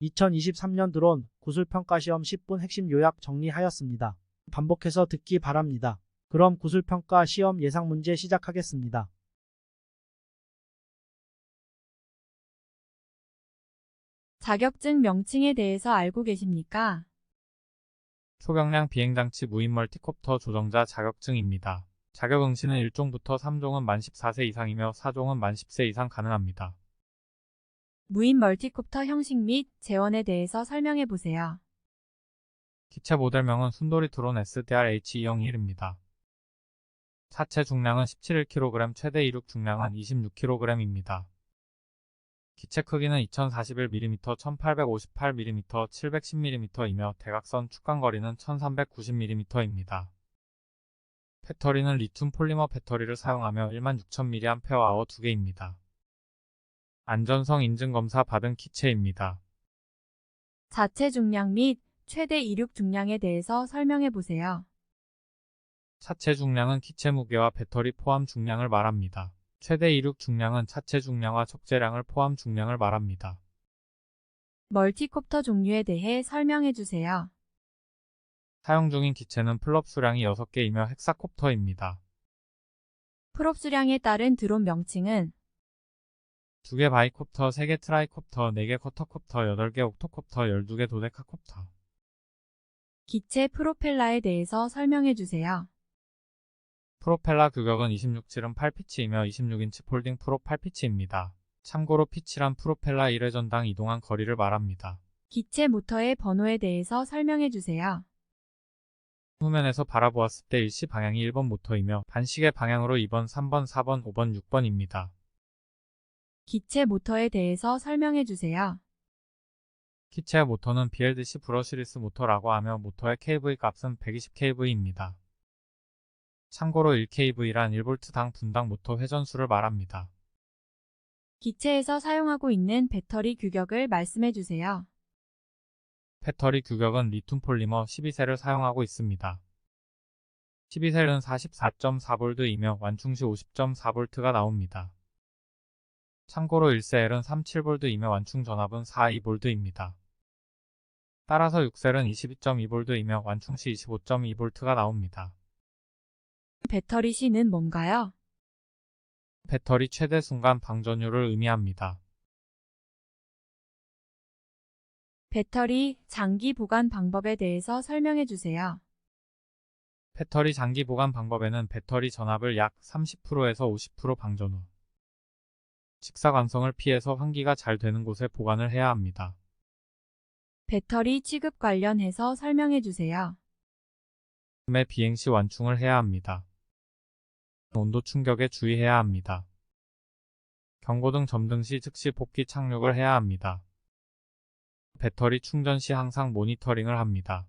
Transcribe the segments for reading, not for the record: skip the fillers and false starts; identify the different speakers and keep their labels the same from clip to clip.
Speaker 1: 2023년 드론 구술평가시험 10분 핵심 요약 정리하였습니다. 반복해서 듣기 바랍니다. 그럼 구술평가 시험 예상 문제 시작하겠습니다.
Speaker 2: 자격증 명칭에 대해서 알고 계십니까?
Speaker 3: 초경량 비행장치 무인 멀티콥터 조정자 자격증입니다. 자격 응시는 1종부터 3종은 만 14세 이상이며 4종은 만 10세 이상 가능합니다.
Speaker 2: 무인 멀티콥터 형식 및 재원에 대해서 설명해 보세요.
Speaker 3: 기체 모델명은 순돌이 드론 SDR-H201입니다. 차체 중량은 17kg, 최대 이륙 중량은 26kg입니다. 기체 크기는 2041mm, 1858mm, 710mm이며 대각선 축간거리는 1390mm입니다. 배터리는 리튬 폴리머 배터리를 사용하며 16000mAh 2개입니다. 안전성 인증검사 받은 기체입니다.
Speaker 2: 자체 중량 및 최대 이륙 중량에 대해서 설명해 보세요.
Speaker 3: 차체 중량은 기체 무게와 배터리 포함 중량을 말합니다. 최대 이륙 중량은 차체 중량과 적재량을 포함 중량을 말합니다.
Speaker 2: 멀티콥터 종류에 대해 설명해 주세요.
Speaker 3: 사용 중인 기체는 플롭 수량이 6개이며 헥사콥터입니다.
Speaker 2: 프롭 수량에 따른 드론 명칭은
Speaker 3: 2개 바이콥터, 3개 트라이콥터, 4개 쿼터콥터, 8개 옥토콥터, 12개 도데카콥터.
Speaker 2: 기체 프로펠러에 대해서 설명해 주세요.
Speaker 3: 프로펠러 규격은 26.7은 8피치이며 26인치 폴딩 프로 8피치입니다. 참고로 피치란 프로펠러 1회전당 이동한 거리를 말합니다.
Speaker 2: 기체 모터의 번호에 대해서 설명해 주세요.
Speaker 3: 후면에서 바라보았을 때 일시 방향이 1번 모터이며 반시계 방향으로 2번, 3번, 4번, 5번, 6번입니다.
Speaker 2: 기체 모터에 대해서 설명해 주세요.
Speaker 3: 기체의 모터는 BLDC 브러시리스 모터라고 하며 모터의 kV 값은 120kV입니다. 참고로 1kV란 1V당 분당 모터 회전수를 말합니다.
Speaker 2: 기체에서 사용하고 있는 배터리 규격을 말씀해 주세요.
Speaker 3: 배터리 규격은 리튬 폴리머 12셀을 사용하고 있습니다. 12셀은 44.4V이며 완충 시 50.4V가 나옵니다. 참고로 1셀은 37V이며 완충 전압은 42V입니다. 따라서 6셀은 22.2V이며 완충 시 25.2V가 나옵니다.
Speaker 2: 배터리 C는 뭔가요?
Speaker 3: 배터리 최대 순간 방전율을 의미합니다.
Speaker 2: 배터리 장기 보관 방법에 대해서 설명해 주세요.
Speaker 3: 배터리 장기 보관 방법에는 배터리 전압을 약 30%에서 50% 방전 후 직사광선을 피해서 환기가 잘 되는 곳에 보관을 해야 합니다.
Speaker 2: 배터리 취급 관련해서 설명해 주세요.
Speaker 3: 매 비행 시 완충을 해야 합니다. 온도 충격에 주의해야 합니다. 경고등 점등 시 즉시 복귀 착륙을 해야 합니다. 배터리 충전 시 항상 모니터링을 합니다.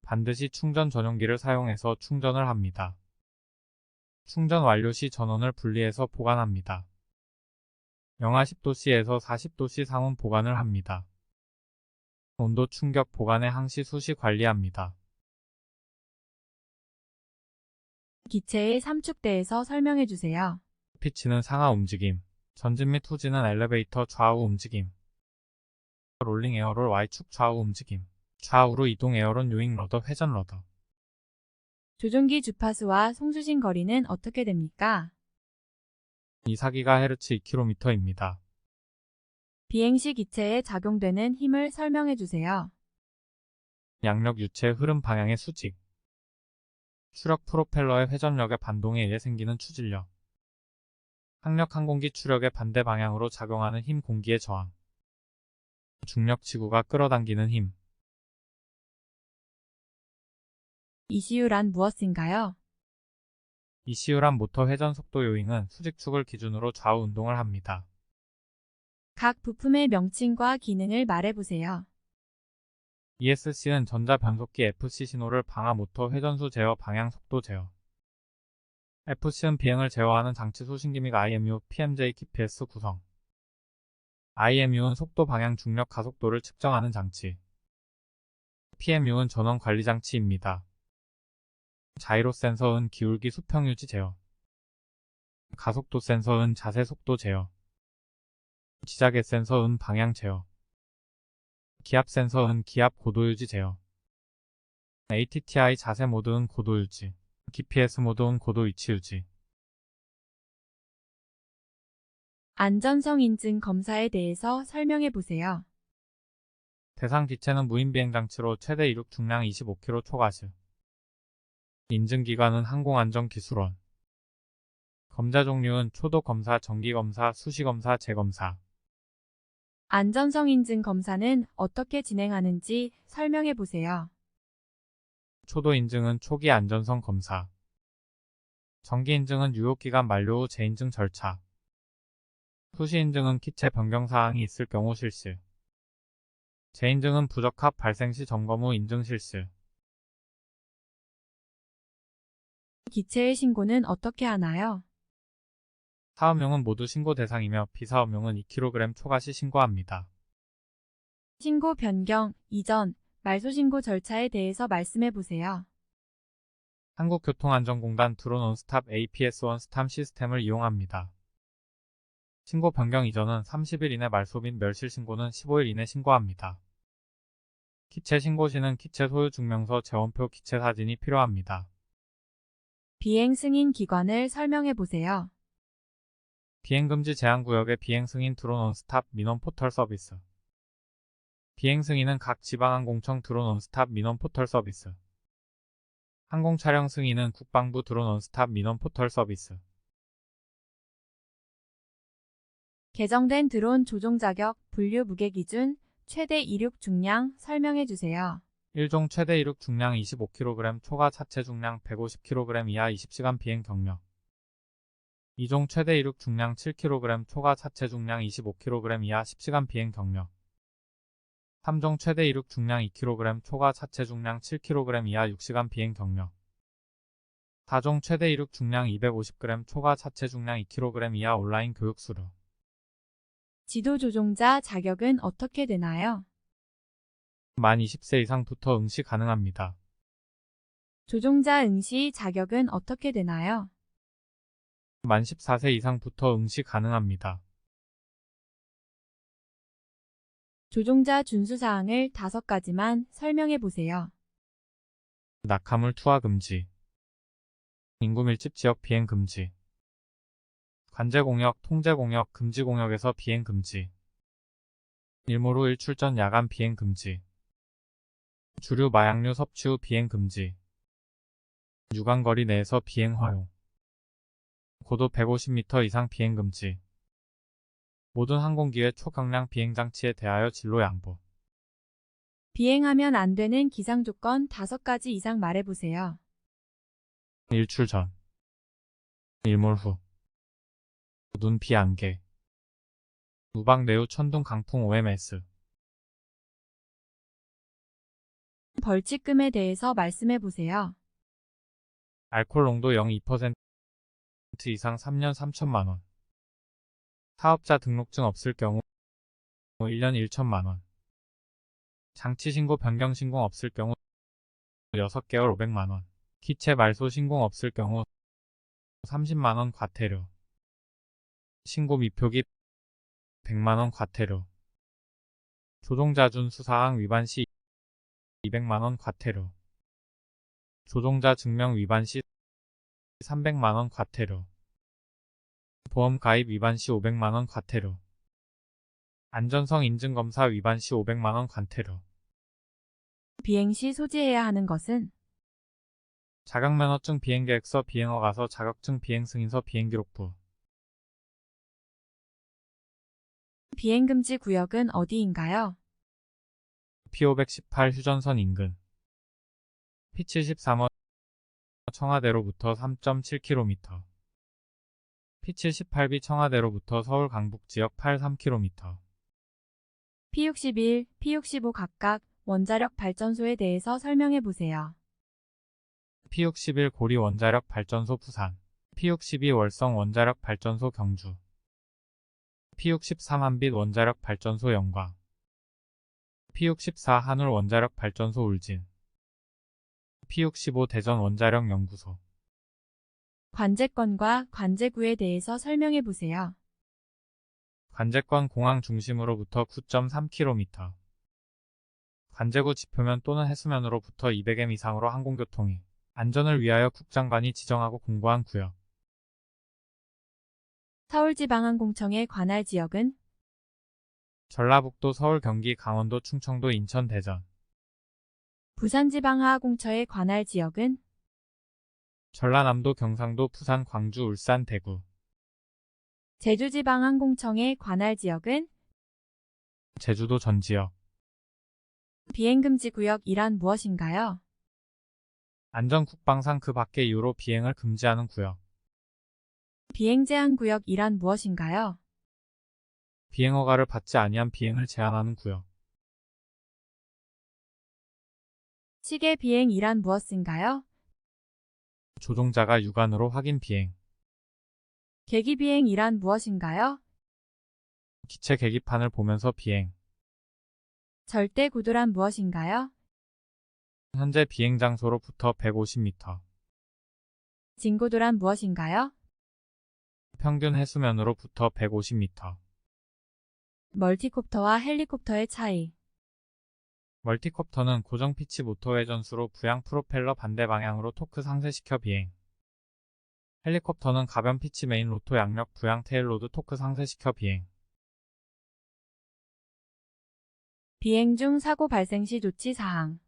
Speaker 3: 반드시 충전 전용기를 사용해서 충전을 합니다. 충전 완료 시 전원을 분리해서 보관합니다. 영하 10도씨에서 40도씨 상온 보관을 합니다. 온도 충격 보관의 항시 수시 관리합니다.
Speaker 2: 기체의 삼축대에서 설명해 주세요.
Speaker 3: 피치는 상하 움직임, 전진 및 후진은 엘리베이터 좌우 움직임, 롤링 에어롤 Y축 좌우 움직임, 좌우로 이동 에어론 요잉 러더 회전 러더.
Speaker 2: 조종기 주파수와 송수신 거리는 어떻게 됩니까?
Speaker 3: 24GHz 2km입니다.
Speaker 2: 비행시 기체에 작용되는 힘을 설명해 주세요.
Speaker 3: 양력 유체 흐름 방향의 수직, 추력 프로펠러의 회전력의 반동에 의해 생기는 추진력, 항력 항공기 추력의 반대 방향으로 작용하는 힘 공기의 저항, 중력 지구가 끌어당기는 힘.
Speaker 2: ECU란 무엇인가요?
Speaker 3: ECU란 모터 회전 속도 요인은 수직축을 기준으로 좌우 운동을 합니다.
Speaker 2: 각 부품의 명칭과 기능을 말해 보세요.
Speaker 3: ESC는 전자 변속기 FC 신호를 방하 모터 회전수 제어 방향 속도 제어. FC는 비행을 제어하는 장치 소신기 및 IMU, PMJ, GPS 구성. IMU는 속도 방향 중력 가속도를 측정하는 장치. PMU는 전원 관리 장치입니다. 자이로 센서는 기울기 수평 유지 제어. 가속도 센서는 자세 속도 제어. 지자계 센서는 방향 제어. 기압 센서은 기압 고도유지 제어. ATTI 자세 모드은 고도유지. GPS 모드은 고도 위치 유지.
Speaker 2: 안전성 인증 검사에 대해서 설명해 보세요.
Speaker 3: 대상 기체는 무인 비행 장치로 최대 이륙 중량 25kg 초과시. 인증기관은 항공안전기술원. 검사 종류는 초도 검사, 정기 검사, 수시 검사, 재검사.
Speaker 2: 안전성 인증 검사는 어떻게 진행하는지 설명해 보세요.
Speaker 3: 초도 인증은 초기 안전성 검사. 정기 인증은 유효기간 만료 후 재인증 절차. 수시 인증은 기체 변경 사항이 있을 경우 실시. 재인증은 부적합 발생 시 점검 후 인증 실시.
Speaker 2: 기체의 신고는 어떻게 하나요?
Speaker 3: 사업용은 모두 신고 대상이며 비사업용은 2kg 초과 시 신고합니다.
Speaker 2: 신고 변경, 이전, 말소 신고 절차에 대해서 말씀해 보세요.
Speaker 3: 한국교통안전공단 드론 원스탑 APS1 스탐 시스템을 이용합니다. 신고 변경 이전은 30일 이내 말소 및 멸실 신고는 15일 이내 신고합니다. 기체 신고 시는 기체 소유 증명서, 재원표, 기체 사진이 필요합니다.
Speaker 2: 비행 승인 기관을 설명해 보세요.
Speaker 3: 비행금지 제한구역의 비행승인 드론 원스탑 민원 포털 서비스. 비행승인은 각 지방항공청 드론 원스탑 민원 포털 서비스. 항공차량 승인은 국방부 드론 원스탑 민원 포털 서비스.
Speaker 2: 개정된 드론 조종 자격, 분류 무게 기준, 최대 이륙 중량 설명해 주세요.
Speaker 3: 1종 최대 이륙 중량 25kg 초과 차체 중량 150kg 이하 20시간 비행 경력. 2종 최대 이륙 중량 7kg 초과 차체 중량 25kg 이하 10시간 비행 경력. 3종 최대 이륙 중량 2kg 초과 차체 중량 7kg 이하 6시간 비행 경력. 4종 최대 이륙 중량 250g 초과 차체 중량 2kg 이하 온라인 교육 수료.
Speaker 2: 지도 조종자 자격은 어떻게 되나요?
Speaker 3: 만 20세 이상부터 응시 가능합니다.
Speaker 2: 조종자 응시 자격은 어떻게 되나요?
Speaker 3: 만 14세 이상부터 응시 가능합니다.
Speaker 2: 조종자 준수사항을 5가지만 설명해 보세요.
Speaker 3: 낙하물 투하 금지. 인구 밀집 지역 비행 금지. 관제 공역, 통제 공역, 금지 공역에서 비행 금지. 일몰 후 일출전 야간 비행 금지. 주류 마약류 섭취 후 비행 금지. 유관거리 내에서 비행 허용. 고도 150m 이상 비행 금지. 모든 항공기의 초강량 비행 장치에 대하여 진로 양보.
Speaker 2: 비행하면 안 되는 기상 조건 5가지 이상 말해 보세요.
Speaker 3: 일출 전. 일몰 후. 눈, 비, 안개. 우박, 내후, 천둥, 강풍, OMS.
Speaker 2: 벌칙금에 대해서 말씀해 보세요.
Speaker 3: 알코올 농도 0.2% 이상 3년 3천만 원. 사업자 등록증 없을 경우 1년 1천만 원. 장치 신고 변경 신공 없을 경우 6개월 500만 원. 기체 말소 신공 없을 경우 30만 원 과태료. 신고 미표기 100만 원 과태료. 조종자 준수사항 위반 시 200만 원 과태료. 조종자 증명 위반 시 300만 원 과태료. 보험 가입 위반 시 500만 원 과태료. 안전성 인증 검사 위반 시 500만 원 과태료.
Speaker 2: 비행 시 소지해야 하는 것은
Speaker 3: 자격면허증, 비행계획서, 비행허가서, 자격증, 비행승인서, 비행기록부.
Speaker 2: 비행금지 구역은 어디인가요?
Speaker 3: P518 휴전선 인근. P73호 청와대로부터 3.7km. P78B 청와대로부터 서울 강북지역 83km.
Speaker 2: P61, P65 각각 원자력 발전소에 대해서 설명해 보세요.
Speaker 3: P61 고리 원자력 발전소 부산. P62 월성 원자력 발전소 경주. P63 한빛 원자력 발전소 영광. P64 한울 원자력 발전소 울진. P65 대전 원자력 연구소.
Speaker 2: 관제권과 관제구에 대해서 설명해 보세요.
Speaker 3: 관제권 공항 중심으로부터 9.3km. 관제구 지표면 또는 해수면으로부터 200m 이상으로 항공교통이 안전을 위하여 국장관이 지정하고 공고한 구역.
Speaker 2: 서울지방항공청의 관할 지역은
Speaker 3: 전라북도, 서울, 경기, 강원도, 충청도, 인천, 대전.
Speaker 2: 부산지방하항공처의 관할 지역은
Speaker 3: 전라남도, 경상도, 부산, 광주, 울산, 대구.
Speaker 2: 제주지방항공청의 관할 지역은
Speaker 3: 제주도 전 지역.
Speaker 2: 비행금지구역이란 무엇인가요?
Speaker 3: 안전국방상 그 밖의 이유로 비행을 금지하는 구역.
Speaker 2: 비행제한구역이란 무엇인가요?
Speaker 3: 비행허가를 받지 아니한 비행을 제한하는 구역.
Speaker 2: 시계비행이란 무엇인가요?
Speaker 3: 조종자가 육안으로 확인 비행.
Speaker 2: 계기비행이란 무엇인가요?
Speaker 3: 기체 계기판을 보면서 비행.
Speaker 2: 절대구도란 무엇인가요?
Speaker 3: 현재 비행 장소로부터 150m.
Speaker 2: 진고도란 무엇인가요?
Speaker 3: 평균 해수면으로부터 150m.
Speaker 2: 멀티콥터와 헬리콥터의 차이.
Speaker 3: 멀티콥터는 고정 피치 모터 회전수로 부양 프로펠러 반대 방향으로 토크 상쇄시켜 비행. 헬리콥터는 가변 피치 메인 로토 양력 부양 테일로드 토크 상쇄시켜 비행.
Speaker 2: 비행 중 사고 발생 시 조치 사항.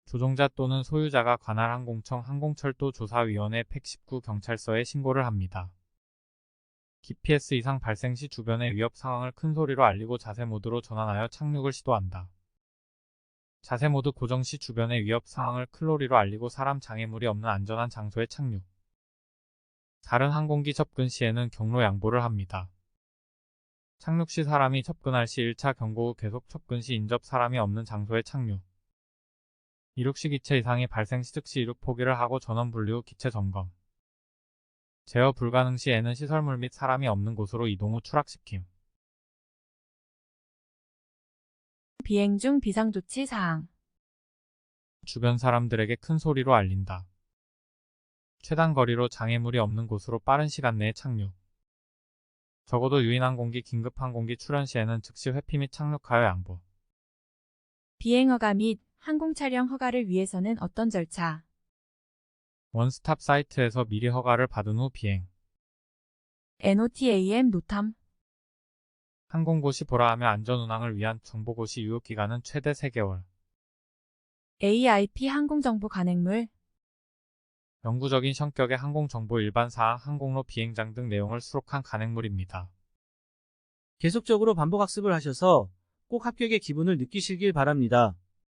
Speaker 3: 조종자 또는 소유자가 관할 항공청 항공철도 조사위원회 119 경찰서에 신고를 합니다. GPS 이상 발생 시 주변의 위협 상황을 큰 소리로 알리고 자세 모드로 전환하여 착륙을 시도한다. 자세 모드 고정 시 주변의 위협 상황을 큰 소리로 알리고 사람 장애물이 없는 안전한 장소에 착륙. 다른 항공기 접근 시에는 경로 양보를 합니다. 착륙 시 사람이 접근할 시 1차 경고 후 계속 접근 시 인접 사람이 없는 장소에 착륙. 이륙 시 기체 이상이 발생 시 즉시 이륙 포기를 하고 전원 분리 후 기체 점검. 제어 불가능 시에는 시설물 및 사람이 없는 곳으로 이동 후 추락시킴.
Speaker 2: 비행 중 비상조치 사항.
Speaker 3: 주변 사람들에게 큰 소리로 알린다. 최단 거리로 장애물이 없는 곳으로 빠른 시간 내에 착륙. 적어도 유인항공기 긴급항공기 출현 시에는 즉시 회피 및 착륙하여 양보.
Speaker 2: 비행허가 및 항공촬영 허가를 위해서는 어떤 절차?
Speaker 3: 원스톱 사이트에서 미리 허가를 받은 후 비행.
Speaker 2: NOTAM 노탐.
Speaker 3: 항공고시 보라하며 안전운항을 위한 정보고시 유효기간은 최대 3개월.
Speaker 2: AIP 항공정보 간행물.
Speaker 3: 영구적인 성격의 항공정보 일반사항 항공로 비행장 등 내용을 수록한 간행물입니다.
Speaker 1: 계속적으로 반복 학습을 하셔서 꼭 합격의 기분을 느끼시길 바랍니다.